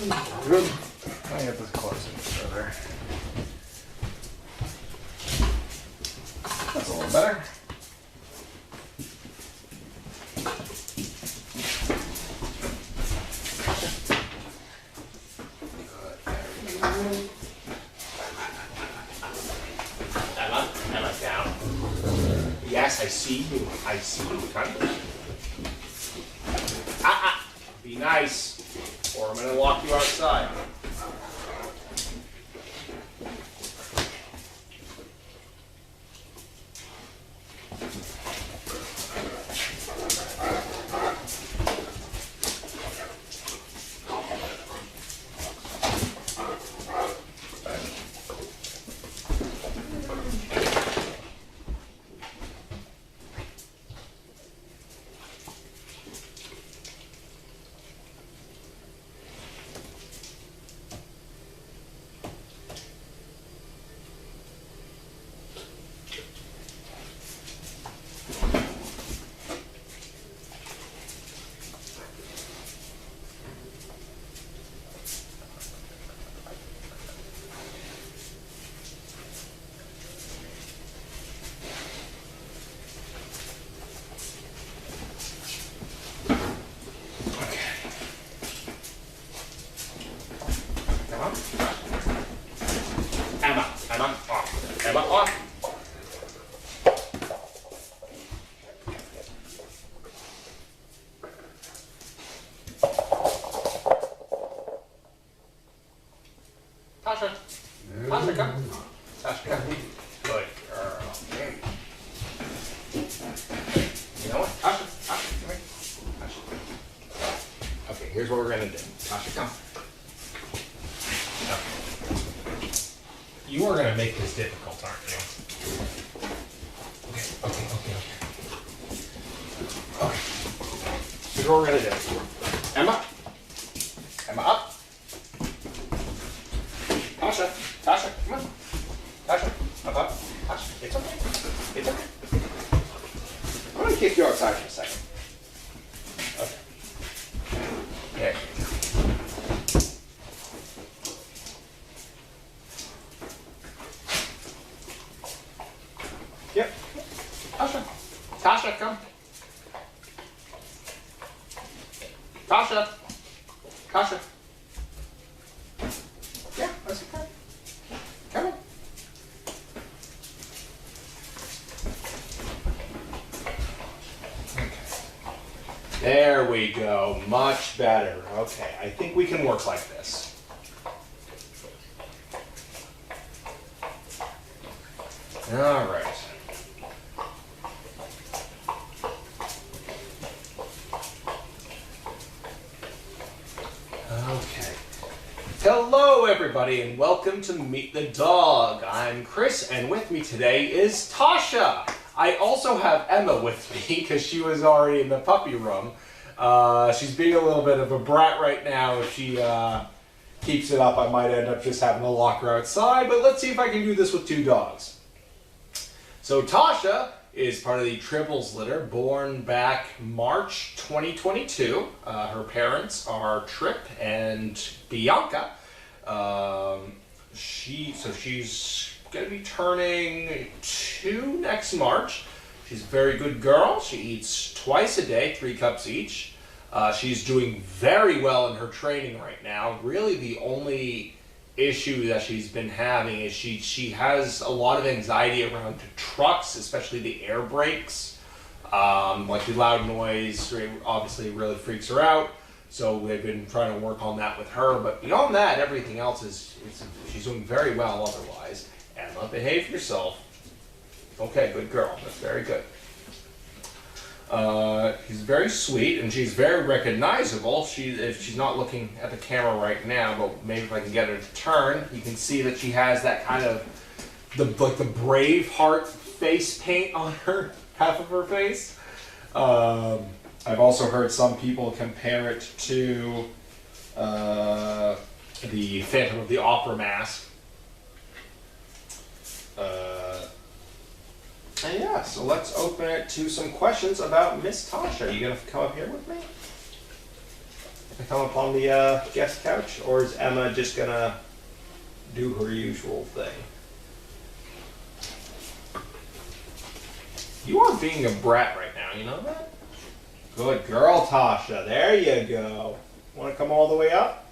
Good. Let me get this closer further. That's a little better. Emma, down. Yes, I see you. I see you. Be nice, or I'm going to lock you outside. Emma, off. Tasha. Tasha, come. Tasha, come. Good girl. You know what? Tasha, come here. Tasha. Okay, here's what we're going to do. Tasha, come. You are going to make this difficult, aren't you? Okay. Here's what we're going to do. Emma, up. Tasha, come on. Tasha, up. Tasha, it's okay. I'm going to kick you outside for a second. Okay. There. Yep. Tasha, come. Tasha. Yeah, that's okay. Come on. Okay. There we go. Much better. Okay, I think we can work like this. All right. Okay. Hello, everybody, and welcome to Meet the Dog. I'm Chris, and with me today is Tasha. I also have Emma with me because she was already in the puppy room. She's being a little bit of a brat right now. If she keeps it up, I might end up just having to lock her outside, but let's see if I can do this with two dogs. So Tasha is part of the Tribbles litter, born back March 2022. Her parents are Trip and Bianca. She's going to be turning 2 next March. She's a very good girl. She eats twice a day, 3 cups each. She's doing very well in her training right now. Really the only issue that she's been having is she has a lot of anxiety around trucks, especially the air brakes. Like the loud noise obviously really freaks her out. So they've been trying to work on that with her. But beyond that, everything else she's doing very well otherwise. Emma, behave yourself. Okay, good girl. That's very good. She's very sweet and she's very recognizable. If she's not looking at the camera right now, but maybe if I can get her to turn, you can see that she has that kind of the Braveheart face paint on her half of her face. I've also heard some people compare it to the Phantom of the Opera mask. And yeah, so let's open it to some questions about Miss Tasha. Are you going to come up here with me? to come up on the guest couch, or is Emma just gonna do her usual thing? You are being a brat right now, you know that? Good girl, Tasha. There you go. Want to come all the way up?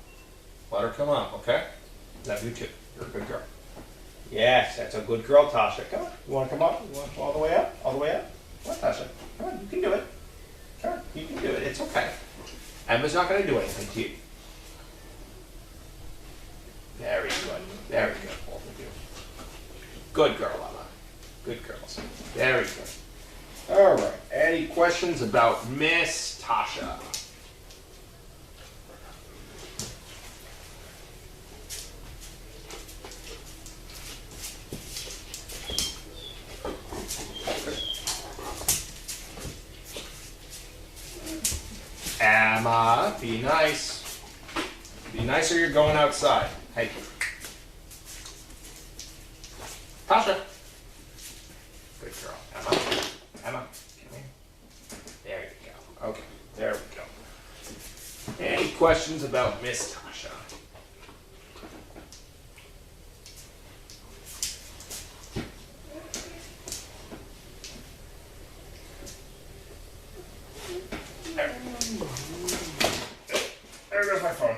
Let her come up, okay? Love you too. You're a good girl. Yes, that's a good girl, Tasha. Come on. You want to come up? You want to go all the way up? All the way up? Come on, Tasha. Come on, you can do it. Come on, you can do it. It's okay. Emma's not going to do anything to you. Very good. Very good, both of you. Good girl, Emma. Good girls. Very good. All right. Any questions about Miss Tasha? Emma, be nice. Be nice or you're going outside. Hey. Tasha. Good girl. Emma. Emma, come here. There you go. Okay, there we go. Any questions about Miss Tasha? There goes my phone.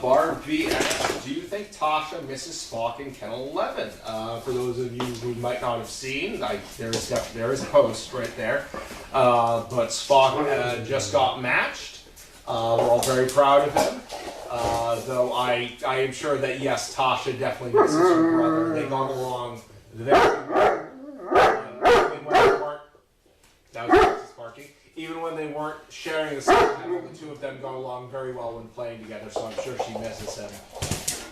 Barb V asks, do you think Tasha misses Spock in Kennel 11? For those of you who might not have seen, there is a post right there. But Spock just got matched. We're all very proud of him. Though I am sure that, yes, Tasha definitely misses her brother. They got along very well. That was Texas barking. Even when they weren't sharing the same panel, the two of them got along very well when playing together, so I'm sure she misses him.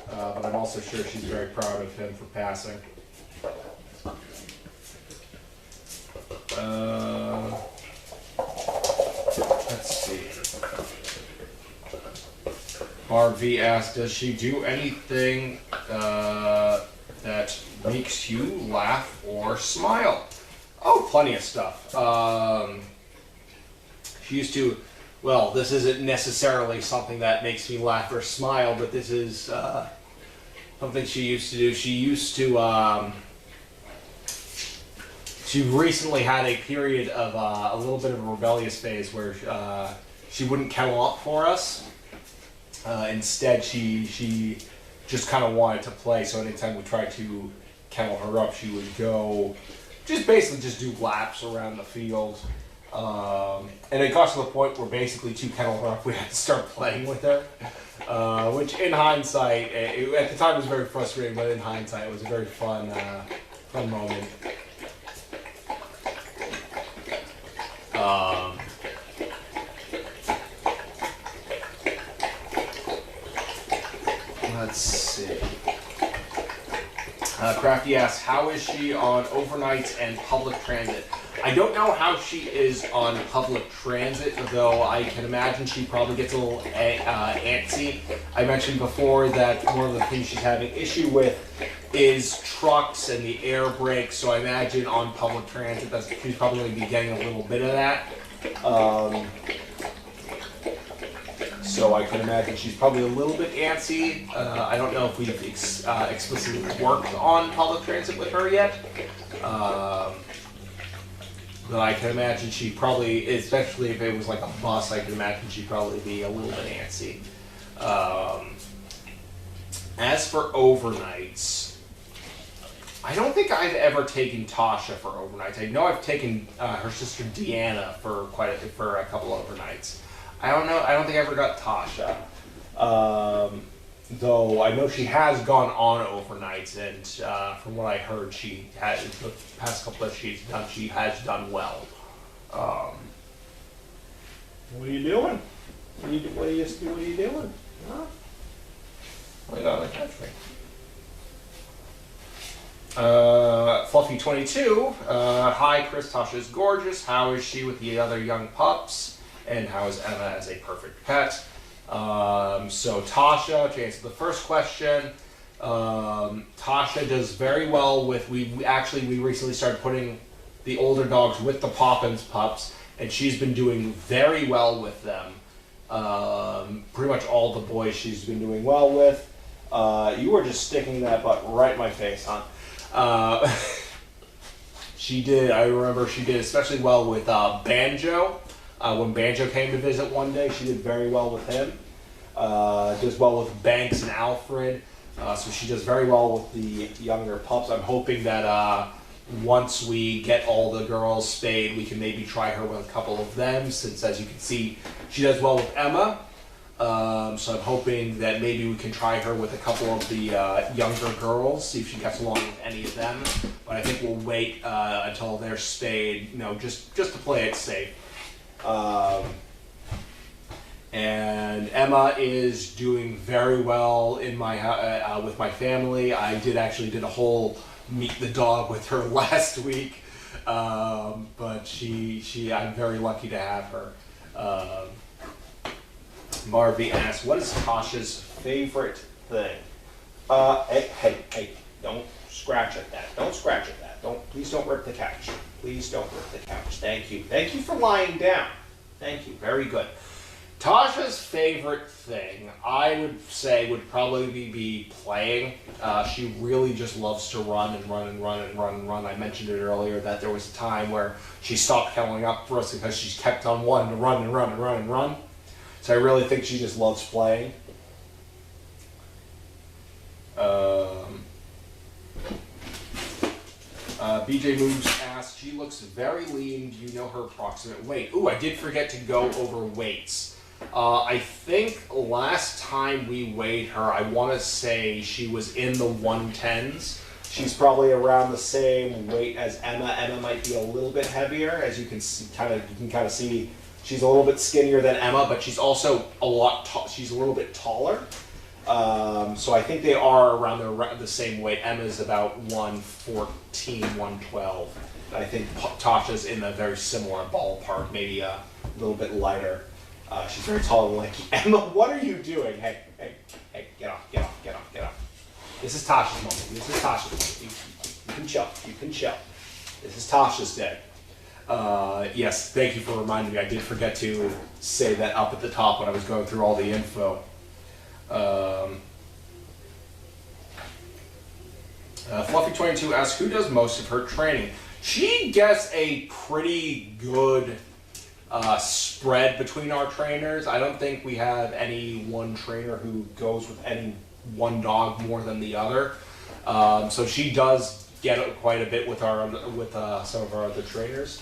But I'm also sure she's very proud of him for passing. Let's see. Barb V asked, does she do anything that makes you laugh or smile? Oh, plenty of stuff. She used to, well, this isn't necessarily something that makes me laugh or smile, but this is something she used to do. She used to, she recently had a period of a little bit of a rebellious phase where she wouldn't kennel up for us. Instead, she just kind of wanted to play, so anytime we tried to kennel her up, she would go, just basically just do laps around the field. And it got to the point where basically to kennel her up, we had to start playing with her. Which in hindsight, at the time it was very frustrating, but in hindsight it was a very fun moment. Let's see. Crafty asks, how is she on overnights and public transit? I don't know how she is on public transit, though I can imagine she probably gets a little antsy. I mentioned before that one of the things she's having issue with is trucks and the air brakes, so I imagine on public transit that she's probably going to be getting a little bit of that. So I can imagine she's probably a little bit antsy. I don't know if we've explicitly worked on public transit with her yet. But I can imagine she probably, especially if it was like a bus, I can imagine she'd probably be a little bit antsy. As for overnights, I don't think I've ever taken Tasha for overnights. I know I've taken her sister Deanna for a couple overnights. I don't know. I don't think I ever got Tasha. Though I know she has gone on overnights, and from what I heard, she has the past couple that she's done. She has done well. What are you doing? What are you doing? Huh? Why not catch me? Fluffy22. Hi, Chris. Tasha is gorgeous. How is she with the other young pups? And how is Emma as a perfect pet? So Tasha, to answer the first question, Tasha does very well with, we recently started putting the older dogs with the Poppins pups, and she's been doing very well with them. Pretty much all the boys she's been doing well with. You were just sticking that butt right in my face, huh? She did, I remember she did especially well with Banjo. When Banjo came to visit one day, she did very well with him. Does well with Banks and Alfred. So she does very well with the younger pups. I'm hoping that once we get all the girls spayed, we can maybe try her with a couple of them, since as you can see, she does well with Emma. So I'm hoping that maybe we can try her with a couple of the younger girls, see if she gets along with any of them. But I think we'll wait until they're spayed, just to play it safe. And Emma is doing very well in my with my family. I did a whole meet the dog with her last week, but I'm very lucky to have her. Marvy asks, what is Tasha's favorite thing? Hey, don't scratch at that. Don't scratch at that. Please don't rip the couch. Please don't rip the couch. Thank you. Thank you for lying down. Thank you. Very good. Tasha's favorite thing, I would say, would probably be playing. She really just loves to run and run and run and run and run. I mentioned it earlier that there was a time where she stopped coming up for us because she kept on wanting to run and run and run and run. So I really think she just loves playing. BJ Moves asks, she looks very lean. Do you know her approximate weight? Ooh, I did forget to go over weights. I think last time we weighed her, I want to say she was in the 110s. She's probably around the same weight as Emma. Emma might be a little bit heavier, as you can kind of see. She's a little bit skinnier than Emma, but she's also she's a little bit taller. So I think they are around the same weight. Emma's about 114, 112. I think Tasha's in a very similar ballpark, maybe a little bit lighter. She's very tall and lanky. Emma, what are you doing? Hey, get off. This is Tasha's moment. You can chill. This is Tasha's day. Yes, thank you for reminding me. I did forget to say that up at the top when I was going through all the info. Fluffy22 asks, who does most of her training? She gets a pretty good spread between our trainers. I don't think we have any one trainer who goes with any one dog more than the other. So she does get quite a bit with some of our other trainers.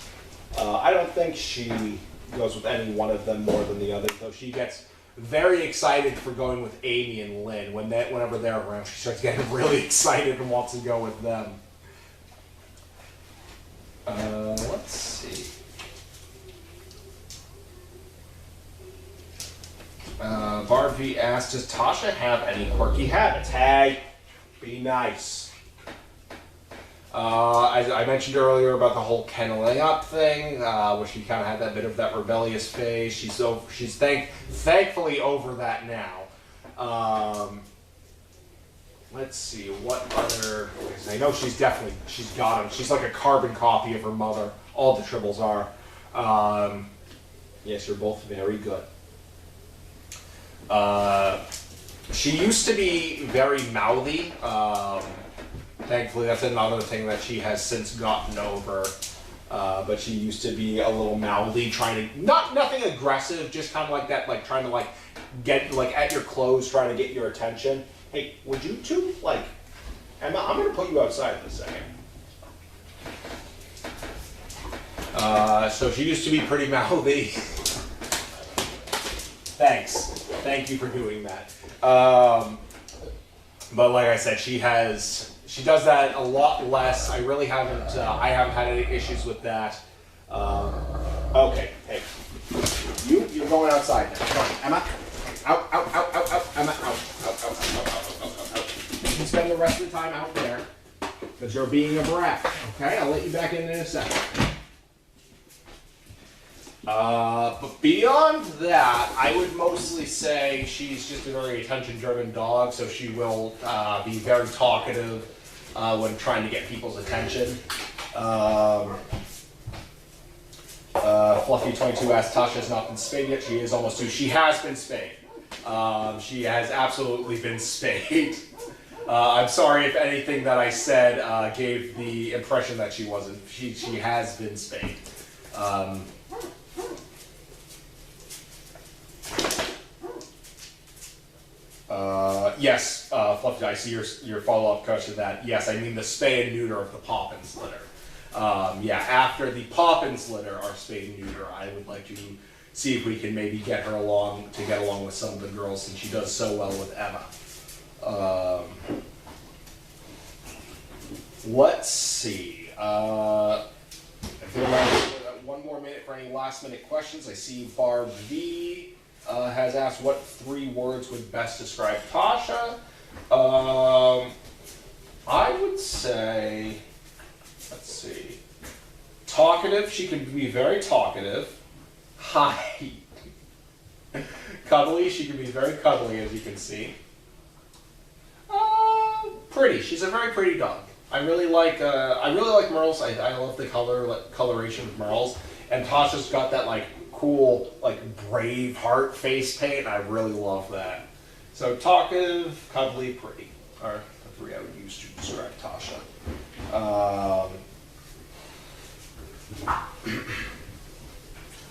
I don't think she goes with any one of them more than the other, though she gets very excited for going with Amy and Lynn. Whenever they're around, she starts getting really excited and wants to go with them. Let's see. Barbie asked, does Tasha have any quirky habits? Hey, be nice. I mentioned earlier about the whole kenneling up thing, where she kind of had that bit of that rebellious phase. She's thankfully over that now. Let's see, what other... I know she's got them. She's like a carbon copy of her mother. All the Tribbles are. Yes, you're both very good. She used to be very mouthy. Thankfully, that's another thing that she has since gotten over. But she used to be a little mouthy, nothing aggressive, just kind of like that, like trying to get at your clothes, trying to get your attention. Hey, would you two Emma? I'm gonna put you outside in a second. So she used to be pretty mouthy. Thanks. Thank you for doing that. But like I said, she does that a lot less. I really haven't had any issues with that. Okay, hey, you're going outside now. Come on, Emma. Out, Emma, out. You can spend the rest of the time out there because you're being a brat. Okay, I'll let you back in a second. But beyond that, I would mostly say she's just a very attention-driven dog, so she will be very talkative when trying to get people's attention. Fluffy22 asks, Tasha has not been spayed yet. She is almost 2. She has been spayed. She has absolutely been spayed. I'm sorry if anything that I said gave the impression that she wasn't. She has been spayed. Yes, Fluffy, I see your follow-up question to that. Yes, I mean the spay and neuter of the Poppins litter. Yeah, after the Poppins litter are spayed and neuter, I would like to see if we can maybe get her along with some of the girls, since she does so well with Emma. Let's see. I feel like one more minute for any last-minute questions. I see Barb V has asked, what 3 words would best describe Tasha? I would say, let's see, talkative. She can be very talkative. Hi. Cuddly. She can be very cuddly, as you can see. Pretty. She's a very pretty dog. I really like Merle's. I love the coloration of Merle's, and Tasha's got that like cool like brave heart face paint. I really love that. So talkative, cuddly, pretty are the 3 I would use to describe Tasha.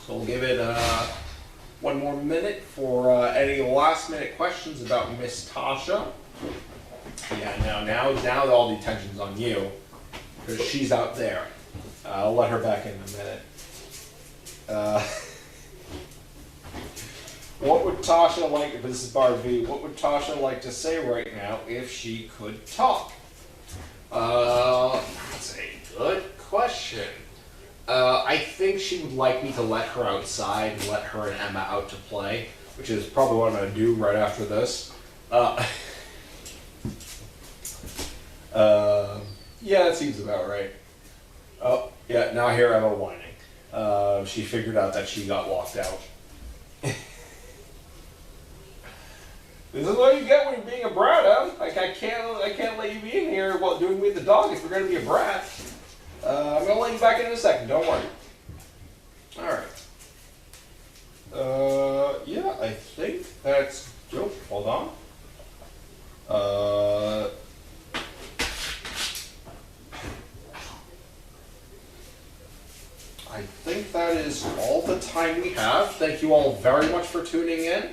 So we'll give it one more minute for any last minute questions about Miss Tasha. Yeah, now all the attention's on you, because she's out there. I'll let her back in a minute. What would Tasha like, this is Barb V, what would Tasha like to say right now if she could talk? That's a good question. I think she would like me to let her outside and let her and Emma out to play, which is probably what I'm going to do right after this. Yeah, that seems about right. Oh, yeah, now I hear Emma whining. She figured out that she got locked out. This is what you get when you're being a brat, Em. Like, I can't let you be in here while doing me the dog if you're going to be a brat. I'm going to let you back in a second, don't worry. Alright. Yeah, I think that's... Oh, hold on. I think that is all the time we have. Thank you all very much for tuning in.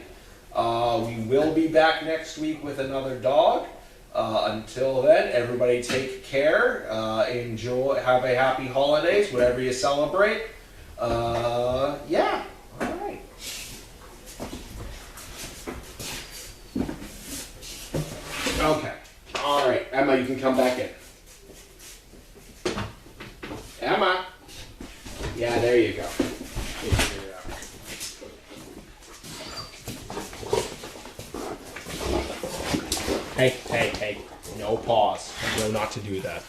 We will be back next week with another dog. Until then, everybody take care. Enjoy. Have a happy holidays, whatever you celebrate. Yeah. All right. Okay. All right, Emma, you can come back in. Emma. Yeah, there you go. Hey, no pause. No, not to do that.